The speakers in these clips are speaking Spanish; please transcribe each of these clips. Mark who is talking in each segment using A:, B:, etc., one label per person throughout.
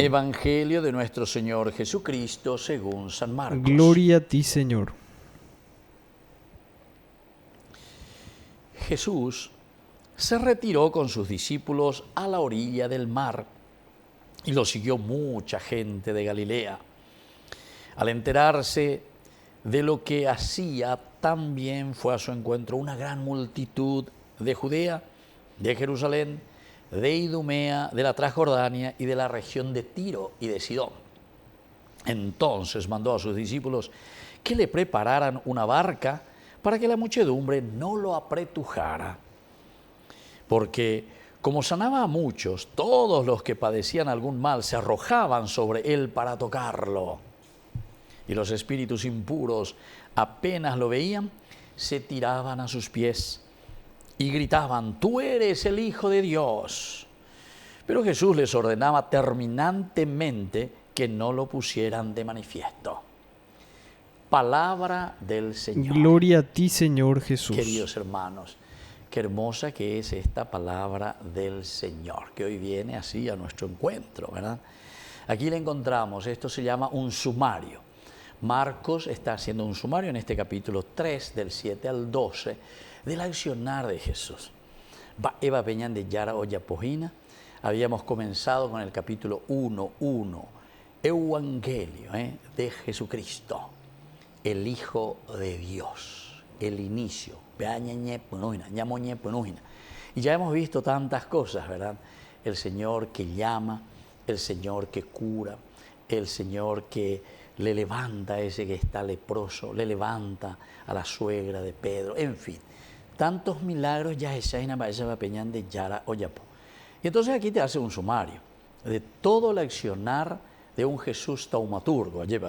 A: Evangelio de nuestro Señor Jesucristo según San Marcos.
B: Gloria a ti, Señor.
A: Jesús se retiró con sus discípulos a la orilla del mar y lo siguió mucha gente de Galilea. Al enterarse de lo que hacía, también fue a su encuentro una gran multitud de Judea, de Jerusalén, de Idumea, de la Transjordania y de la región de Tiro y de Sidón. Entonces mandó a sus discípulos que le prepararan una barca para que la muchedumbre no lo apretujara. Porque como sanaba a muchos, todos los que padecían algún mal se arrojaban sobre él para tocarlo. Y los espíritus impuros, apenas lo veían, se tiraban a sus pies y gritaban: «Tú eres el Hijo de Dios». Pero Jesús les ordenaba terminantemente que no lo pusieran de manifiesto. Palabra del Señor.
B: Gloria a ti, Señor Jesús.
A: Queridos hermanos, qué hermosa que es esta palabra del Señor, que hoy viene así a nuestro encuentro, ¿verdad? Aquí le encontramos, esto se llama un sumario. Marcos está haciendo un sumario en este capítulo 3, del 7 al 12, del accionar de Jesús. Eva Peñán de Yara Oyapojina, habíamos comenzado con el capítulo 1, Evangelio de Jesucristo, el Hijo de Dios, el inicio. Y ya hemos visto tantas cosas, ¿verdad? El Señor que llama, el Señor que cura, el Señor que le levanta a ese que está leproso, le levanta a la suegra de Pedro, en fin. Tantos milagros ya esa peñán de Yara Oyapo. Y entonces aquí te hace un sumario de todo el accionar de un Jesús taumaturgo. Y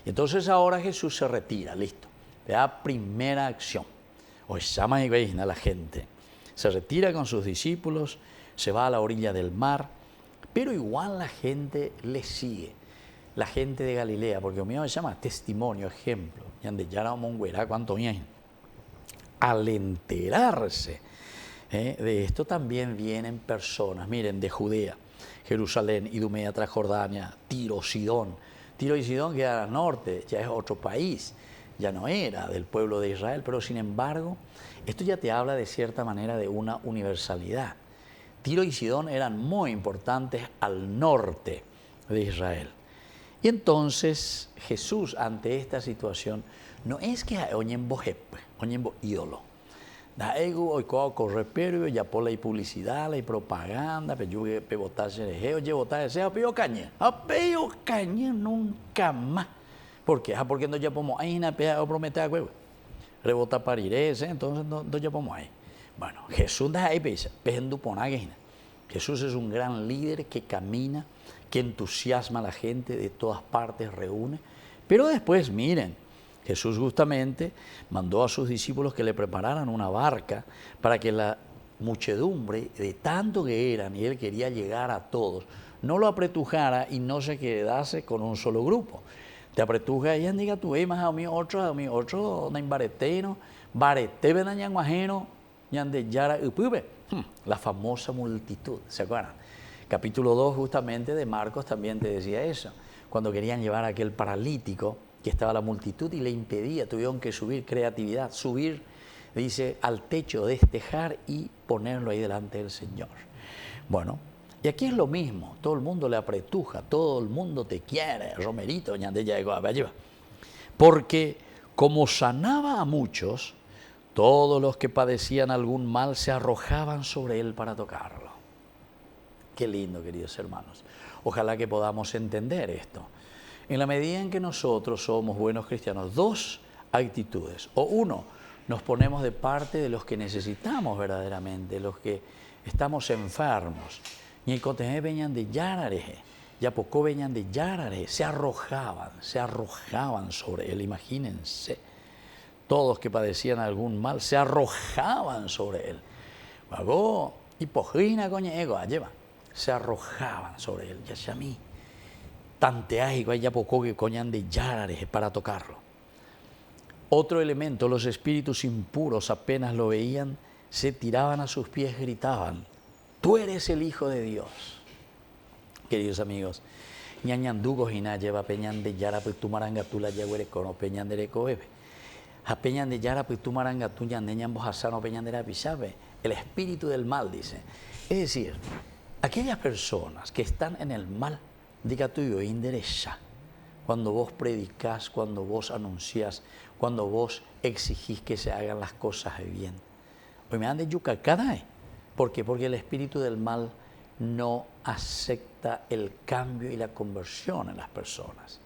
A: entonces ahora Jesús se retira, listo. Le da primera acción. Hoy llama y veis a la gente. Se retira con sus discípulos, se va a la orilla del mar, pero igual la gente le sigue. La gente de Galilea, porque mío se llama testimonio, ejemplo. Al enterarse de esto también vienen personas, miren, de Judea, Jerusalén, Idumea, Transjordania, Tiro, Sidón. Tiro y Sidón quedan al norte, ya es otro país, ya no era del pueblo de Israel, pero sin embargo, esto ya te habla de cierta manera de una universalidad. Tiro y Sidón eran muy importantes al norte de Israel. Y entonces Jesús, ante esta situación, no es que oñembo ídolo. Da ego hoy corre pero ya por la publicidad, la propaganda, pero yo pe votarse de geo, yo votar de sea peo caña nunca más. ¿Por qué? Porque no ya podemos ahí na pea o prometer a huevo. Rebota para ir entonces no ya podemos ahí. Bueno, Jesús da ahí pesa, pejando ponaguina. Jesús es un gran líder que camina, que entusiasma a la gente de todas partes, reúne. Pero después, miren, Jesús justamente mandó a sus discípulos que le prepararan una barca para que la muchedumbre, de tanto que eran, y él quería llegar a todos, no lo apretujara y no se quedase con un solo grupo. Te apretuja y diga tú, más a mí otro, na imbareteno, barete venañan guajeno, ñande yara upube. La famosa multitud, ¿se acuerdan? Capítulo 2 justamente de Marcos también te decía eso. Cuando querían llevar a aquel paralítico que estaba la multitud y le impedía, tuvieron que subir creatividad, subir, dice, al techo, destejar y ponerlo ahí delante del Señor. Bueno, y aquí es lo mismo, todo el mundo le apretuja, todo el mundo te quiere, Romerito, ñande ya llegó a llevar. Porque como sanaba a muchos, todos los que padecían algún mal se arrojaban sobre él para tocarlo. Qué lindo, queridos hermanos. Ojalá que podamos entender esto. En la medida en que nosotros somos buenos cristianos, dos actitudes. O uno, nos ponemos de parte de los que necesitamos verdaderamente, los que estamos enfermos. Y el coteje venían de Yarareje, ya poco venían de Yarareje, se arrojaban sobre él, imagínense. Todos que padecían algún mal se arrojaban sobre él. Luego, hipojina coña ego, lleva. Se arrojaban sobre él, ya mí. Tanteágico, ya poco que coñan de Yarareje para tocarlo. Otro elemento, los espíritus impuros apenas lo veían, se tiraban a sus pies, gritaban: «Tú eres el Hijo de Dios». queridos amigos. Ñañandugo hina lleva peñan de yara pues tu maranga tu la yaguere cono peñan de coebe. A peñan de yara pues tu maranga tu ñandeñan bojasano peñan de la pisabe. El espíritu del mal, dice. Es decir, aquellas personas que están en el mal, diga tuyo, inderecha. Cuando vos predicás, cuando vos anunciás, cuando vos exigís que se hagan las cosas bien. Hoy me han de yuca cada vez. ¿Por qué? Porque el espíritu del mal no acepta el cambio y la conversión en las personas.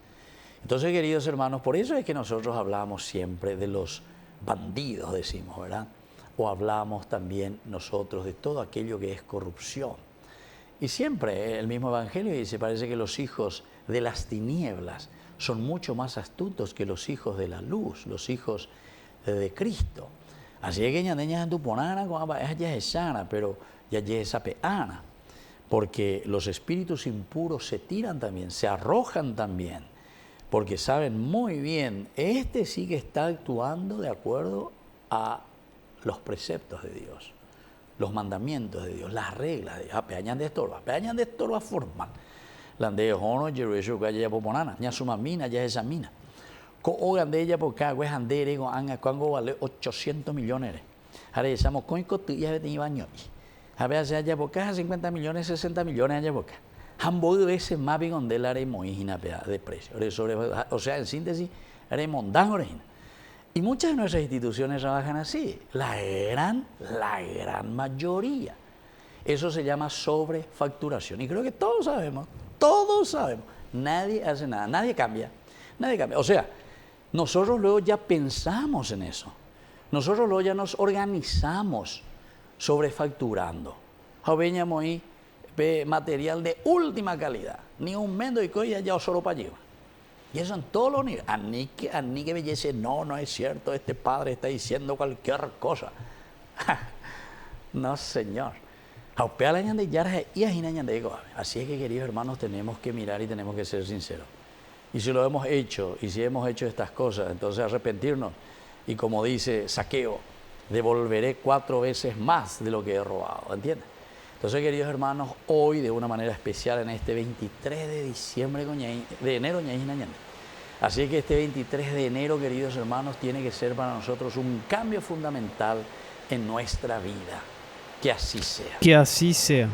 A: Entonces, queridos hermanos, por eso es que nosotros hablamos siempre de los bandidos, decimos, ¿verdad? O hablamos también nosotros de todo aquello que es corrupción. Y siempre el mismo Evangelio dice, parece que los hijos de las tinieblas son mucho más astutos que los hijos de la luz, los hijos de Cristo. Así es que ya en tu ponana, ya es sana, pero ya es peana. Porque los espíritus impuros se tiran también, se arrojan también, porque saben muy bien, este sí que está actuando de acuerdo a los preceptos de Dios, los mandamientos de Dios, las reglas de Dios. Apeañan de estorba formal. La de hono, yeruesho, que ya poponana, ya suma mina, ya esa mina. Oigan de ella por cada vez andere, cuando vale 800 millones. Ahora decimos, coinco, tú ya ves baño. A ver, allá por acá 50 millones, 60 millones allá por acá. Ambos veces más bien donde la haremos de precio. O sea, en síntesis, haremos dan. Y muchas de nuestras instituciones trabajan así. La gran mayoría. Eso se llama sobrefacturación. Y creo que todos sabemos. Nadie hace nada, nadie cambia. O sea, nosotros luego ya pensamos en eso. Nosotros luego ya nos organizamos sobrefacturando. Veníamos ahí material de última calidad. Ni un mendo y coya ya solo para llevar. Y eso en todos los niveles. A ni que belleza, no es cierto, este padre está diciendo cualquier cosa. No, señor. Así es que, queridos hermanos, tenemos que mirar y tenemos que ser sinceros. Y si lo hemos hecho, y si hemos hecho estas cosas, entonces arrepentirnos. Y como dice Saqueo, devolveré 4 veces más de lo que he robado. ¿Entiendes? Entonces, queridos hermanos, hoy de una manera especial en este 23 de diciembre, de enero, así que este 23 de enero, queridos hermanos, tiene que ser para nosotros un cambio fundamental en nuestra vida. Que así sea.
B: Que así sea.